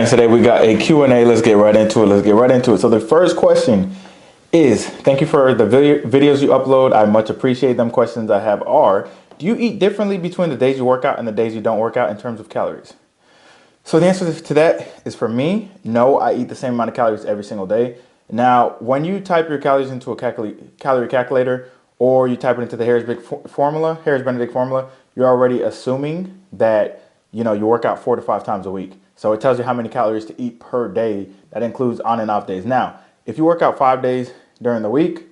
And today we got a Q&A. Let's get right into it. So the first question is, thank you for the videos you upload. I much appreciate them. Questions I have are, do you eat differently between the days you work out and the days you don't work out in terms of calories? So the answer to that is, for me, no, I eat the same amount of calories every single day. Now, when you type your calories into a calorie calculator, or you type it into the Harris-Benedict formula, you're already assuming that you work out 4 to 5 times a week. So it tells you how many calories to eat per day. That includes on and off days. Now, if you work out 5 days during the week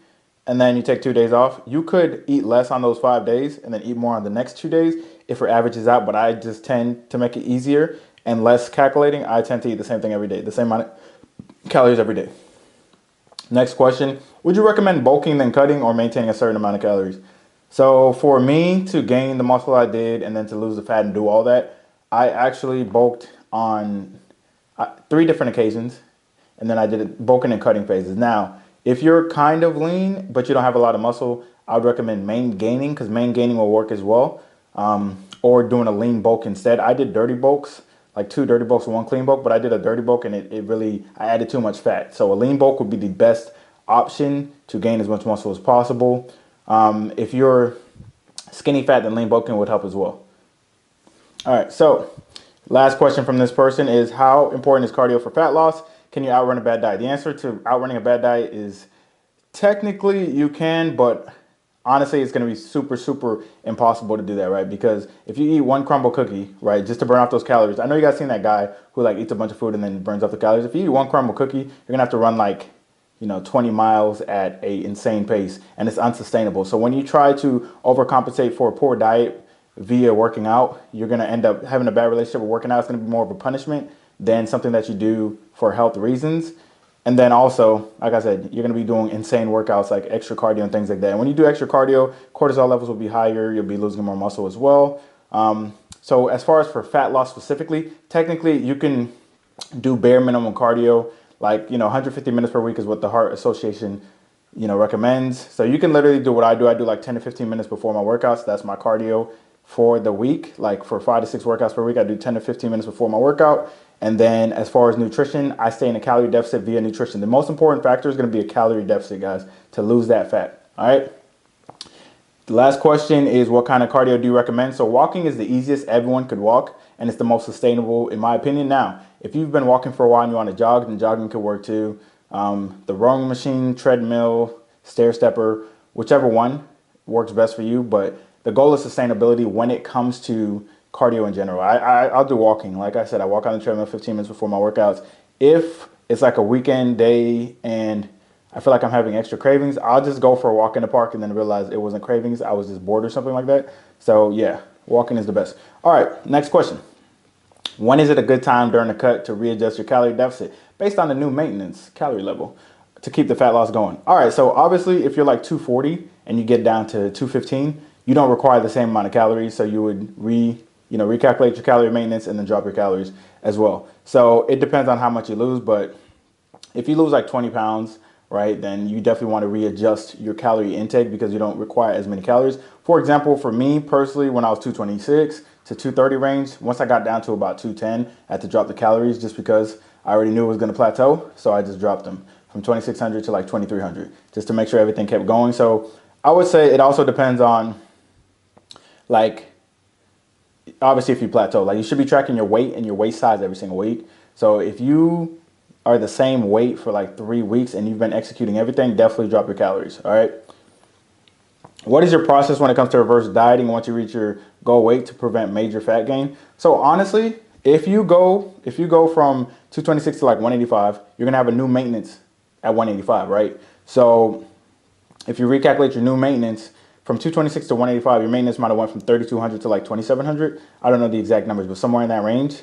and then you take 2 days off, you could eat less on those 5 days and then eat more on the next 2 days if it averages out. But I just tend to make it easier and less calculating. I tend to eat the same thing every day, the same amount of calories every day. Next question, would you recommend bulking then cutting, or maintaining a certain amount of calories? So for me, to gain the muscle I did and then to lose the fat and do all that, I actually bulked on 3 different occasions, and then I did it bulking and cutting phases. Now, if you're kind of lean but you don't have a lot of muscle, I would recommend main gaining, because main gaining will work as well, or doing a lean bulk instead. I did dirty bulks, like 2 dirty bulks and 1 clean bulk, but I did a dirty bulk and I added too much fat. So a lean bulk would be the best option to gain as much muscle as possible. If you're skinny fat, then lean bulking would help as well. All right, so last question from this person is, how important is cardio for fat loss? Can you outrun a bad diet? The answer to outrunning a bad diet is, technically you can, but honestly, it's going to be super impossible to do that, right? Because if you eat 1 crumble cookie, right, just to burn off those calories. I know you guys seen that guy who like eats a bunch of food and then burns off the calories. If you eat 1 crumble cookie, you're going to have to run like 20 miles at a insane pace, and it's unsustainable. So when you try to overcompensate for a poor diet via working out, you're going to end up having a bad relationship with working out. It's going to be more of a punishment than something that you do for health reasons. And then also, like I said, you're going to be doing insane workouts like extra cardio and things like that. And when you do extra cardio, cortisol levels will be higher. You'll be losing more muscle as well. So as far as for fat loss specifically, technically you can do bare minimum cardio, like 150 minutes per week is what the Heart Association recommends. So you can literally do what I do. I do like 10 to 15 minutes before my workouts. That's my cardio for the week. Like for 5 to 6 workouts per week, I do 10 to 15 minutes before my workout. And then as far as nutrition, I stay in a calorie deficit via nutrition. The most important factor is going to be a calorie deficit, guys, to lose that fat. All right. The last question is, what kind of cardio do you recommend? So walking is the easiest. Everyone could walk, and it's the most sustainable, in my opinion. Now, if you've been walking for a while and you want to jog, then jogging could work too. The rowing machine, treadmill, stair stepper, whichever one works best for you. But the goal is sustainability when it comes to cardio in general. I'll do walking. Like I said, I walk on the treadmill 15 minutes before my workouts. If it's like a weekend day and I feel like I'm having extra cravings, I'll just go for a walk in the park and then realize it wasn't cravings. I was just bored or something like that. So yeah, walking is the best. All right, next question. When is it a good time during the cut to readjust your calorie deficit based on the new maintenance calorie level to keep the fat loss going? All right, so obviously if you're like 240 and you get down to 215, you don't require the same amount of calories. So you would recalculate your calorie maintenance and then drop your calories as well. So it depends on how much you lose, but if you lose like 20 pounds, right, then you definitely want to readjust your calorie intake because you don't require as many calories. For example, for me personally, when I was 226 to 230 range, once I got down to about 210, I had to drop the calories just because I already knew it was going to plateau. So I just dropped them from 2600 to like 2300 just to make sure everything kept going. So I would say it also depends on, like, obviously if you plateau, like you should be tracking your weight and your waist size every single week. So if you are the same weight for like 3 weeks and you've been executing everything, definitely drop your calories. All right. What is your process when it comes to reverse dieting once you reach your goal weight to prevent major fat gain? So honestly, if you go from 226 to like 185, you're gonna have a new maintenance at 185, right? So if you recalculate your new maintenance from 226 to 185, your maintenance might have went from 3,200 to like 2,700. I don't know the exact numbers, but somewhere in that range.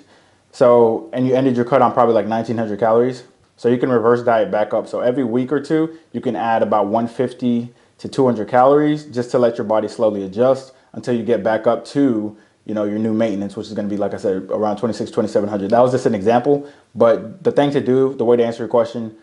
So, and you ended your cut on probably like 1,900 calories. So you can reverse diet back up. So every week or two, you can add about 150 to 200 calories just to let your body slowly adjust until you get back up to, your new maintenance, which is going to be, like I said, around 2,700. That was just an example. But the thing to do, the way to answer your question,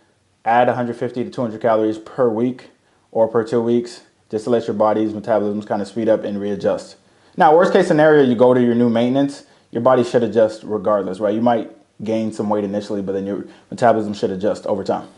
add 150 to 200 calories per week or per 2 weeks, just to let your body's metabolism kind of speed up and readjust. Now, worst case scenario, you go to your new maintenance, your body should adjust regardless, right? You might gain some weight initially, but then your metabolism should adjust over time.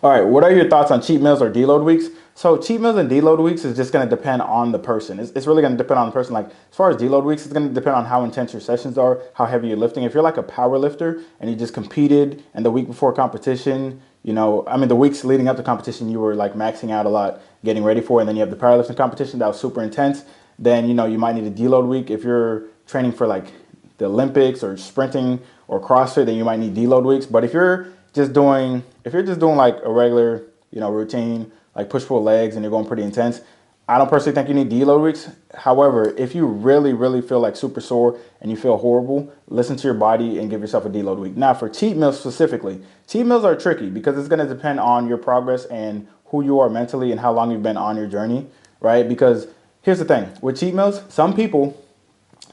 All right, what are your thoughts on cheat meals or deload weeks? So cheat meals and deload weeks is just going to depend on the person. It's really going to depend on the person. Like as far as deload weeks, it's going to depend on how intense your sessions are, how heavy you're lifting. If you're like a power lifter and you just competed and the week before competition, the weeks leading up to competition, you were like maxing out a lot, getting ready for it, and then you have the powerlifting competition that was super intense, then, you might need a deload week. If you're training for like the Olympics or sprinting or CrossFit, then you might need deload weeks. But if you're just doing like a regular, routine, like push-pull legs and you're going pretty intense, I don't personally think you need deload weeks. However, if you really, really feel like super sore and you feel horrible, listen to your body and give yourself a deload week. Now, for cheat meals specifically, cheat meals are tricky because it's going to depend on your progress and who you are mentally and how long you've been on your journey, right? Because here's the thing, with cheat meals, some people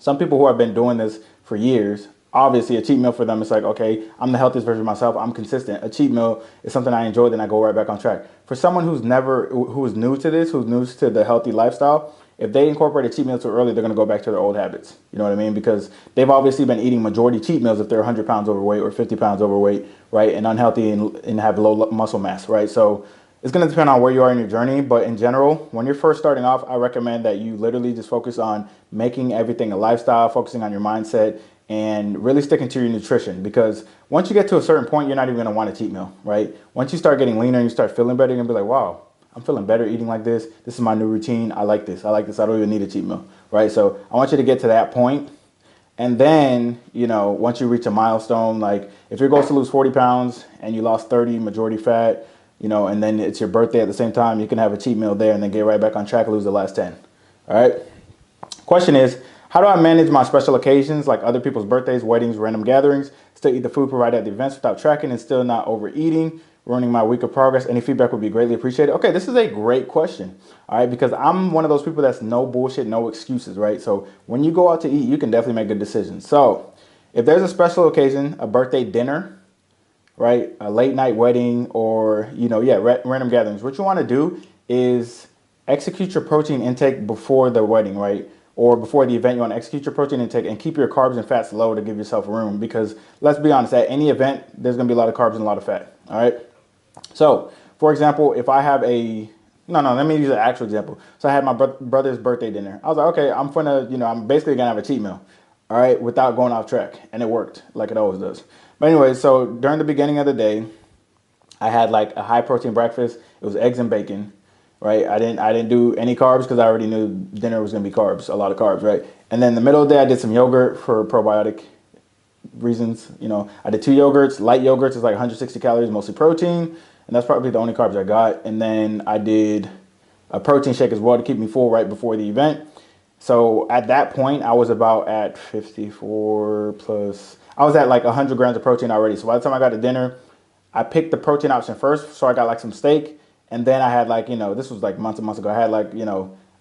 who have been doing this for years, obviously a cheat meal for them is like, okay, I'm the healthiest version of myself, I'm consistent. A cheat meal is something I enjoy, then I go right back on track. For someone who is new to this, who's new to the healthy lifestyle, if they incorporate a cheat meal too early, they're going to go back to their old habits. You know what I mean? Because they've obviously been eating majority cheat meals if they're 100 pounds overweight or 50 pounds overweight, right? And unhealthy and have low muscle mass, right? So it's going to depend on where you are in your journey. But in general, when you're first starting off, I recommend that you literally just focus on making everything a lifestyle, focusing on your mindset, and really sticking to your nutrition. Because once you get to a certain point, you're not even going to want a cheat meal, right? Once you start getting leaner and you start feeling better, you're going to be like, wow, I'm feeling better eating like this. This is my new routine. I like this. I don't even need a cheat meal, right? So I want you to get to that point. And then, once you reach a milestone, like if your goal is to lose 40 pounds and you lost 30, majority fat, and then it's your birthday at the same time, you can have a cheat meal there and then get right back on track, lose the last 10. All right. Question is, how do I manage my special occasions like other people's birthdays, weddings, random gatherings, still eat the food provided at the events without tracking and still not overeating, ruining my week of progress? Any feedback would be greatly appreciated. Okay, this is a great question. All right, because I'm one of those people that's no bullshit, no excuses, right? So when you go out to eat, you can definitely make good decisions. So if there's a special occasion, a birthday dinner, right, a late night wedding, or, random gatherings, what you want to do is execute your protein intake before the wedding, right? Or before the event. You want to execute your protein intake and keep your carbs and fats low to give yourself room, because let's be honest, at any event, there's going to be a lot of carbs and a lot of fat. All right. So for example, if I have let me use an actual example. So I had my brother's birthday dinner. I was like, okay, I'm basically going to have a cheat meal. All right. Without going off track. And it worked like it always does. But anyway, so during the beginning of the day, I had like a high protein breakfast. It was eggs and bacon. Right, I didn't do any carbs because I already knew dinner was going to be carbs, a lot of carbs, right? And then in the middle of the day, I did some yogurt for probiotic reasons. I did 2 yogurts. Light yogurts is like 160 calories, mostly protein, and that's probably the only carbs I got. And then I did a protein shake as well to keep me full right before the event. So at that point, I was about at 54 plus. I was at like 100 grams of protein already. So by the time I got to dinner, I picked the protein option first. So I got like some steak. And then I had like, this was like months and months ago. I had like,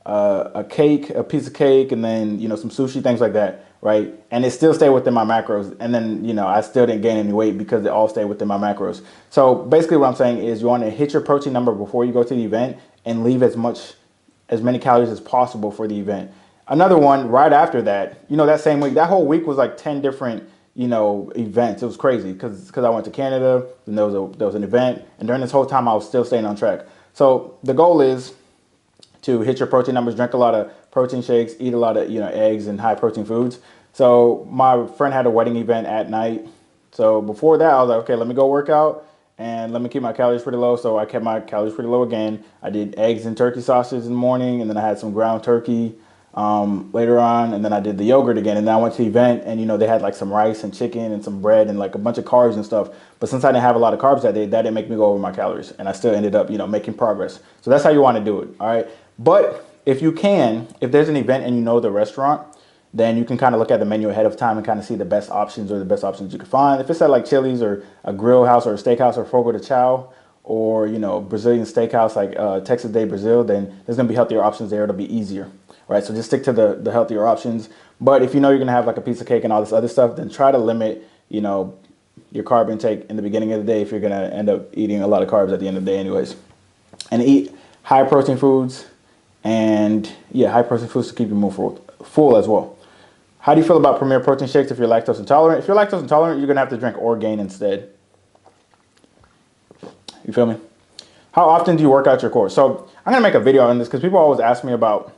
a piece of cake, and then, some sushi, things like that, right? And it still stayed within my macros. And then, I still didn't gain any weight because it all stayed within my macros. So basically what I'm saying is you want to hit your protein number before you go to the event and leave as many calories as possible for the event. Another one right after that, that same week, that whole week was like 10 different events. It was crazy because I went to Canada, and there was an event, and during this whole time I was still staying on track. So the goal is to hit your protein numbers, drink a lot of protein shakes, eat a lot of eggs and high protein foods. So my friend had a wedding event at night. So before that, I was like, okay, let me go work out and let me keep my calories pretty low. So I kept my calories pretty low again. I did eggs and turkey sausage in the morning, and then I had some ground turkey later on, and then I did the yogurt again, and then I went to the event, and they had like some rice and chicken and some bread and like a bunch of carbs and stuff. But since I didn't have a lot of carbs that day, that didn't make me go over my calories, and I still ended up making progress. So that's how you want to do it. All right. But if there's an event and the restaurant, then you can kind of look at the menu ahead of time and kind of see the best options you can find. If it's at like Chili's or a grill house or a steakhouse or Fogo de Chao, or Brazilian steakhouse like Texas de Brazil, then there's gonna be healthier options there. It'll be easier. Right, so just stick to the healthier options. But if you're going to have like a piece of cake and all this other stuff, then try to limit, your carb intake in the beginning of the day if you're going to end up eating a lot of carbs at the end of the day anyways. And eat high protein foods, and high protein foods to keep you more full as well. How do you feel about Premier protein shakes if you're lactose intolerant? If you're lactose intolerant, you're going to have to drink Orgain instead. You feel me? How often do you work out your core? So I'm going to make a video on this because people always ask me about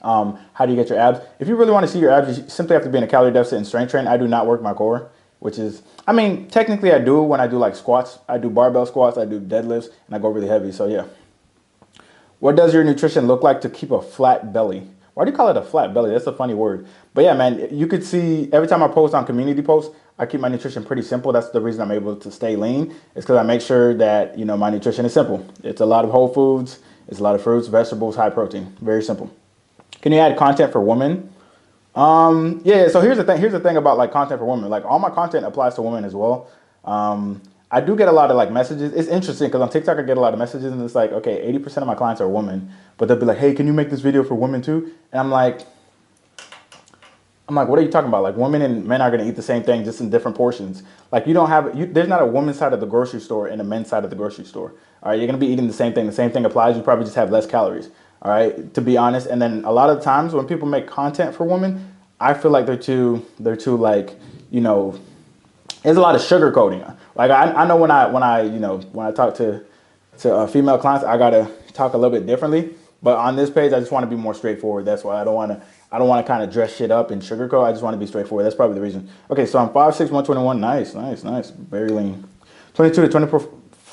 how do you get your abs. If you really want to see your abs, you simply have to be in a calorie deficit and strength train. I do not work my core, which is, I mean, technically I do when I do like squats. I do barbell squats, I do deadlifts, and I go really heavy. So yeah. What does your nutrition look like to keep a flat belly? Why do you call it a flat belly? That's a funny word. But yeah, man, you could see every time I post on community posts, I keep my nutrition pretty simple. That's the reason I'm able to stay lean. It's because I make sure that, you know, my nutrition is simple. It's a lot of whole foods. It's a lot of fruits, vegetables, high protein. Very simple. Can you add content for women? Yeah, so here's the thing. Here's the thing about like content for women. Like all my content applies to women as well. I do get a lot of like messages. It's interesting because on TikTok I get a lot of messages and it's like, okay, 80% of my clients are women, but they'll be like, hey, can you make this video for women too? And I'm like, what are you talking about? Like women and men are going to eat the same thing, just in different portions. Like you don't have, there's not a woman's side of the grocery store and a men's side of the grocery store. All right, you're going to be eating the same thing. The same thing applies. You probably just have less calories. All right, to be honest. And then a lot of times when people make content for women, I feel like they're too like, you know, there's a lot of sugar coating. Like I know when I talk to female clients, I gotta talk a little bit differently. But on this page, I just want to be more straightforward. That's why I don't want to kind of dress shit up and sugarcoat. I just want to be straightforward. That's probably the reason. Okay, so I'm 5'6", 121. Nice. Very lean. 22 to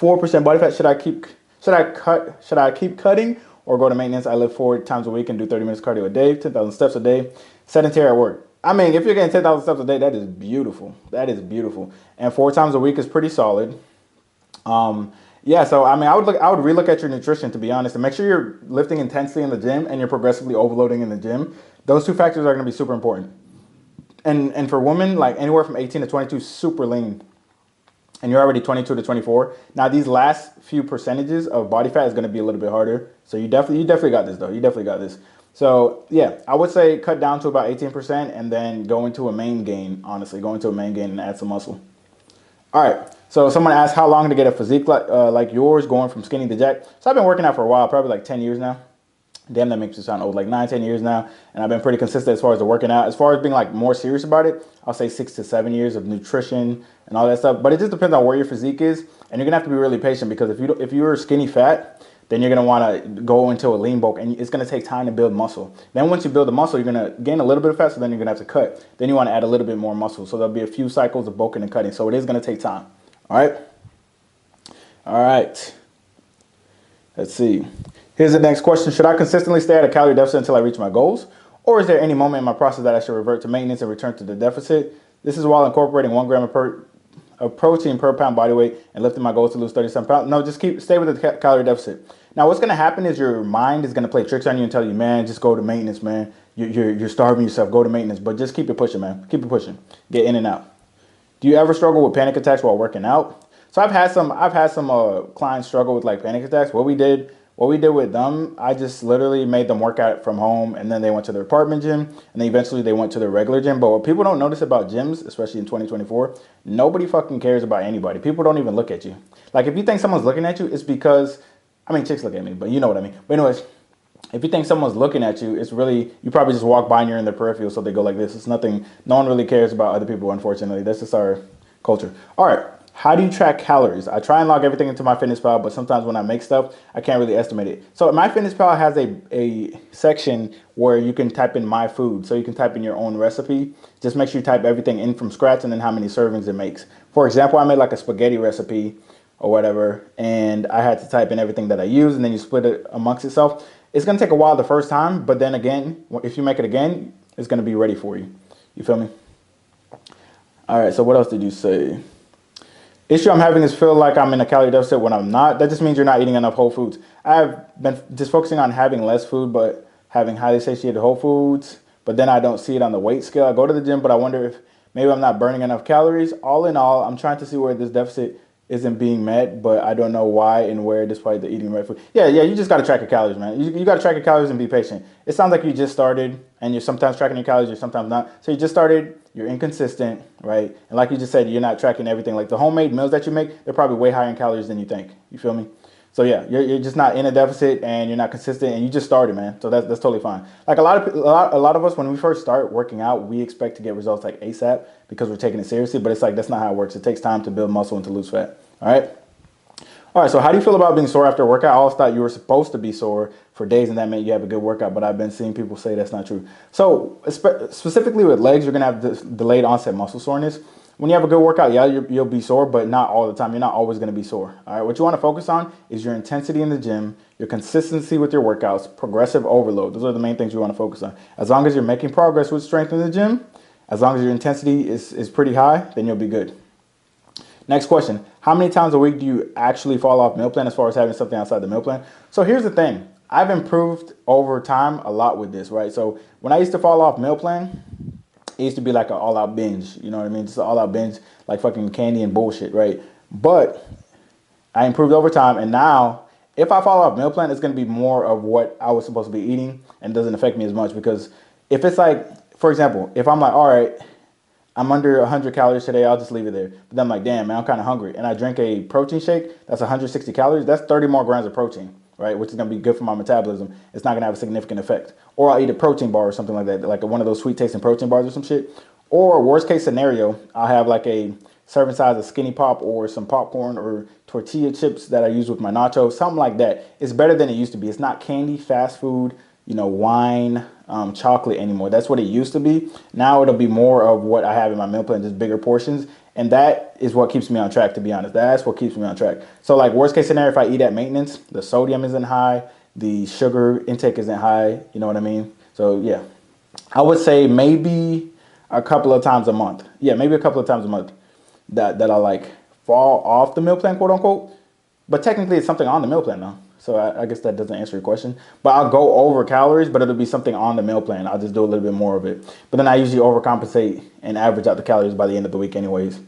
24% body fat. Should I keep cutting or go to maintenance? I live 4 times a week and do 30 minutes cardio a day, 10,000 steps a day. Sedentary at work. I mean, if you're getting 10,000 steps a day, that is beautiful. That is beautiful. And 4 times a week is pretty solid. Yeah, so I mean, I would relook at your nutrition, to be honest, and make sure you're lifting intensely in the gym and you're progressively overloading in the gym. Those 2 factors are going to be super important. And for women, like anywhere from 18 to 22, super lean. And you're already 22 to 24. Now, these last few percentages of body fat is going to be a little bit harder. So you definitely got this, though. You definitely got this. So yeah, I would say cut down to about 18% and then go into a main gain, honestly. Go into a main gain and add some muscle. All right, so someone asked how long to get a physique like yours, going from skinny to jacked. So I've been working out for a while, probably like 10 years now. Damn, that makes me sound old, like 9-10 years now. And I've been pretty consistent as far as the working out. As far as being like more serious about it, I'll say 6 to 7 years of nutrition and all that stuff. But it just depends on where your physique is. And you're gonna have to be really patient because if you're skinny fat, then you're going to want to go into a lean bulk, and it's going to take time to build muscle. Then once you build the muscle, you're going to gain a little bit of fat, so then you're going to have to cut. Then you want to add a little bit more muscle. So there'll be a few cycles of bulking and cutting. So it is going to take time. All right? All right. Let's see. Here's the next question. Should I consistently stay at a calorie deficit until I reach my goals? Or is there any moment in my process that I should revert to maintenance and return to the deficit? This is while incorporating 1 gram of protein per pound body weight and lifting my goals to lose 37 pounds. No, just stay with the calorie deficit. Now, what's going to happen is your mind is going to play tricks on you and tell you, man, just go to maintenance, man. You're starving yourself. Go to maintenance, but just keep it pushing, man. Keep it pushing. Get in and out. Do you ever struggle with panic attacks while working out? So I've had some clients struggle with like panic attacks. What we did with them, I just literally made them work out from home, and then they went to their apartment gym, and then eventually they went to their regular gym. But what people don't notice about gyms, especially in 2024, nobody fucking cares about anybody. People don't even look at you. Like if you think someone's looking at you, it's because, I mean, chicks look at me, but you know what I mean. But anyways, if you think someone's looking at you, it's really, you probably just walk by and you're in their peripheral, so they go like this. It's nothing, no one really cares about other people, unfortunately. That's just our culture. All right. How do you track calories? I try and log everything into MyFitnessPal, but sometimes when I make stuff, I can't really estimate it. So MyFitnessPal has a section where you can type in my food. So you can type in your own recipe. Just make sure you type everything in from scratch and then how many servings it makes. For example, I made like a spaghetti recipe or whatever, and I had to type in everything that I use, and then you split it amongst itself. It's going to take a while the first time, but then again, if you make it again, it's going to be ready for you. You feel me? All right, so what else did you say? Issue I'm having is feel like I'm in a calorie deficit when I'm not. That just means you're not eating enough whole foods. I've been just focusing on having less food, but having highly satiated whole foods. But then I don't see it on the weight scale. I go to the gym, but I wonder if maybe I'm not burning enough calories. All in all, I'm trying to see where this deficit isn't being met, but I don't know why and where, despite the eating right food. Yeah, you just got to track your calories, man. You got to track your calories and be patient. It sounds like you just started, and you're sometimes tracking your calories, you're sometimes not. So you just started, you're inconsistent, right? And like you just said, you're not tracking everything. Like the homemade meals that you make, they're probably way higher in calories than you think. You feel me? So yeah, you're just not in a deficit and you're not consistent and you just started, man. So that's totally fine. Like a lot of us when we first start working out, we expect to get results like ASAP because we're taking it seriously. But it's like that's not how it works. It takes time to build muscle and to lose fat. All right. All right, so how do you feel about being sore after a workout? I always thought you were supposed to be sore for days and that meant you have a good workout, but I've been seeing people say that's not true. So specifically with legs, you're gonna have this delayed onset muscle soreness. When you have a good workout, yeah, you'll be sore, but not all the time. You're not always gonna be sore. All right, what you wanna focus on is your intensity in the gym, your consistency with your workouts, progressive overload. Those are the main things you wanna focus on. As long as you're making progress with strength in the gym, as long as your intensity is pretty high, then you'll be good. Next question. How many times a week do you actually fall off meal plan as far as having something outside the meal plan? So here's the thing. I've improved over time a lot with this, right? So when I used to fall off meal plan, it used to be like an all-out binge. You know what I mean? Just an all-out binge, like fucking candy and bullshit, right? But I improved over time, and now if I fall off meal plan, it's going to be more of what I was supposed to be eating and doesn't affect me as much because if it's like, for example, if I'm like, all right, I'm under 100 calories today, I'll just leave it there. But then I'm like, damn, man, I'm kind of hungry. And I drink a protein shake, that's 160 calories. That's 30 more grams of protein, right? Which is going to be good for my metabolism. It's not going to have a significant effect. Or I'll eat a protein bar or something like that, like one of those sweet tasting protein bars or some shit. Or worst case scenario, I'll have like a serving size of Skinny Pop or some popcorn or tortilla chips that I use with my nachos, something like that. It's better than it used to be. It's not candy, fast food, wine, chocolate anymore. That's what it used to be. Now it'll be more of what I have in my meal plan, just bigger portions. And that is what keeps me on track, to be honest. That's what keeps me on track. So like worst case scenario, if I eat at maintenance, the sodium isn't high, the sugar intake isn't high. You know what I mean? So yeah, I would say maybe a couple of times a month. Yeah, maybe a couple of times a month that I like fall off the meal plan, quote unquote. But technically it's something on the meal plan though. So I guess that doesn't answer your question. But I'll go over calories, but it'll be something on the meal plan. I'll just do a little bit more of it. But then I usually overcompensate and average out the calories by the end of the week anyways.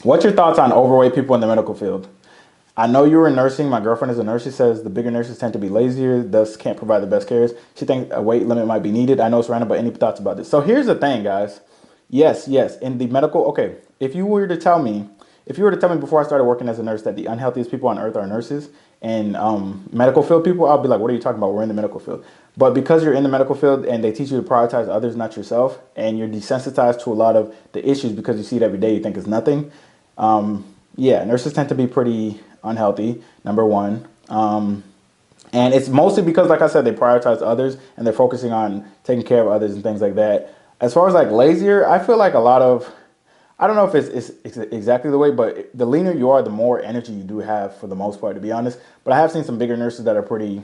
What's your thoughts on overweight people in the medical field? I know you were in nursing. My girlfriend is a nurse. She says the bigger nurses tend to be lazier, thus can't provide the best cares. She thinks a weight limit might be needed. I know it's random, but any thoughts about this? So here's the thing, guys. Yes. In the medical, okay, if you were to tell me before I started working as a nurse that the unhealthiest people on earth are nurses and medical field people, I'll be like, what are you talking about? We're in the medical field. But because you're in the medical field and they teach you to prioritize others, not yourself, and you're desensitized to a lot of the issues because you see it every day, you think it's nothing. Yeah, nurses tend to be pretty unhealthy, number one. And it's mostly because, like I said, they prioritize others and they're focusing on taking care of others and things like that. As far as like lazier, I feel like a lot of, I don't know if it's exactly the way, but the leaner you are, the more energy you do have for the most part, to be honest. But I have seen some bigger nurses that are pretty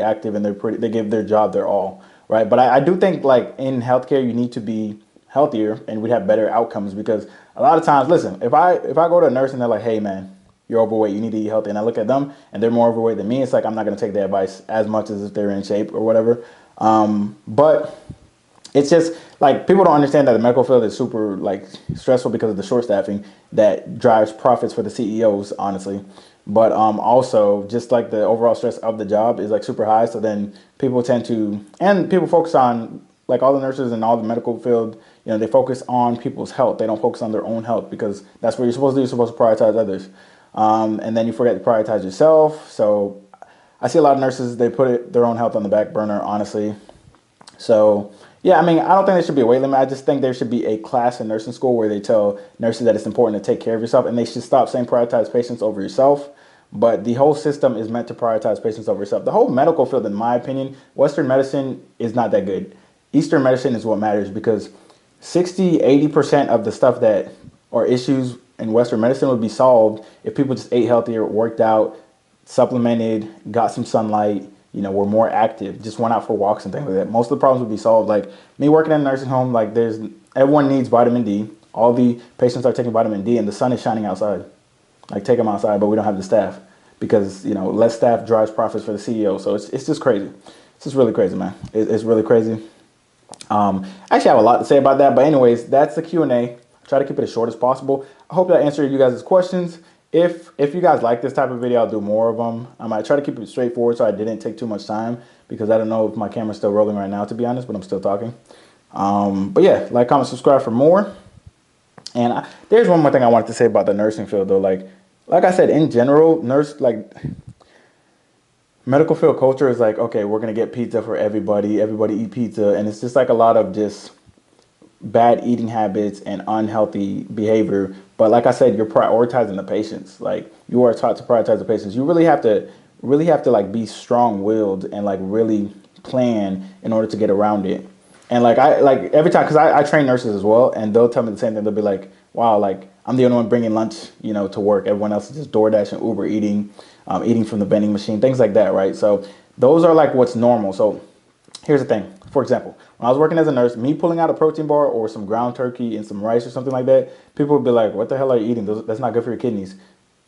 active and they give their job their all, right? But I do think like in healthcare, you need to be healthier and we'd have better outcomes because a lot of times, listen, if I go to a nurse and they're like, hey man, you're overweight, you need to eat healthy, and I look at them and they're more overweight than me, it's like I'm not going to take their advice as much as if they're in shape or whatever. But it's just like people don't understand that the medical field is super like stressful because of the short staffing that drives profits for the CEOs, honestly. But also just like the overall stress of the job is like super high. So then people tend to, and people focus on like all the nurses and all the medical field, they focus on people's health. They don't focus on their own health because that's what you're supposed to do. You're supposed to prioritize others. And then you forget to prioritize yourself. So I see a lot of nurses, they put their own health on the back burner, honestly. So yeah, I mean, I don't think there should be a weight limit. I just think there should be a class in nursing school where they tell nurses that it's important to take care of yourself, and they should stop saying prioritize patients over yourself. But the whole system is meant to prioritize patients over yourself. The whole medical field, in my opinion, Western medicine is not that good. Eastern medicine is what matters because 60-80% of the stuff that are issues in Western medicine would be solved if people just ate healthier, worked out, supplemented, got some sunlight, were more active, just went out for walks and things like that. Most of the problems would be solved. Like me working in a nursing home, like everyone needs vitamin D. All the patients are taking vitamin D and the sun is shining outside. Like take them outside, but we don't have the staff because, less staff drives profits for the CEO. So it's just crazy. It's just really crazy, man. It's really crazy. I actually have a lot to say about that, but anyways, that's the Q&A. Try to keep it as short as possible. I hope that answered you guys' questions. If you guys like this type of video, I'll do more of them. I try to keep it straightforward so I didn't take too much time because I don't know if my camera's still rolling right now, to be honest, but I'm still talking. But yeah, like, comment, subscribe for more. And there's one more thing I wanted to say about the nursing field though. Like like I said, in general, medical field culture is like, okay, we're gonna get pizza for everybody. Everybody eat pizza, and it's just like a lot of just bad eating habits and unhealthy behavior. But like I said, you're prioritizing the patients. Like you are taught to prioritize the patients. You really have to like be strong-willed and like really plan in order to get around it. And like I like every time, because I train nurses as well, and they'll tell me the same thing. They'll be like, "Wow, like I'm the only one bringing lunch, to work. Everyone else is just DoorDash and Uber eating, eating from the vending machine, things like that, right?" So those are like what's normal. So here's the thing. For example, when I was working as a nurse, me pulling out a protein bar or some ground turkey and some rice or something like that, people would be like, "What the hell are you eating? That's not good for your kidneys."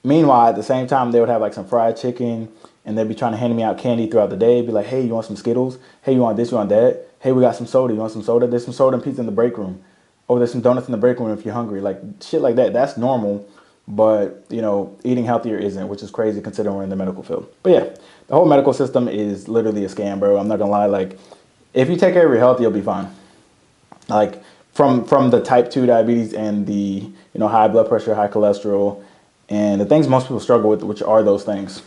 Meanwhile, at the same time, they would have like some fried chicken and they'd be trying to hand me out candy throughout the day. Be like, "Hey, you want some Skittles? Hey, you want this? You want that? Hey, we got some soda. You want some soda? There's some soda and pizza in the break room. Oh, there's some donuts in the break room if you're hungry." Like shit like that. That's normal. But, eating healthier isn't, which is crazy considering we're in the medical field. But yeah, the whole medical system is literally a scam, bro. I'm not gonna lie. Like, if you take care of your health, you'll be fine. Like from the type 2 diabetes and the high blood pressure, high cholesterol, and the things most people struggle with, which are those things.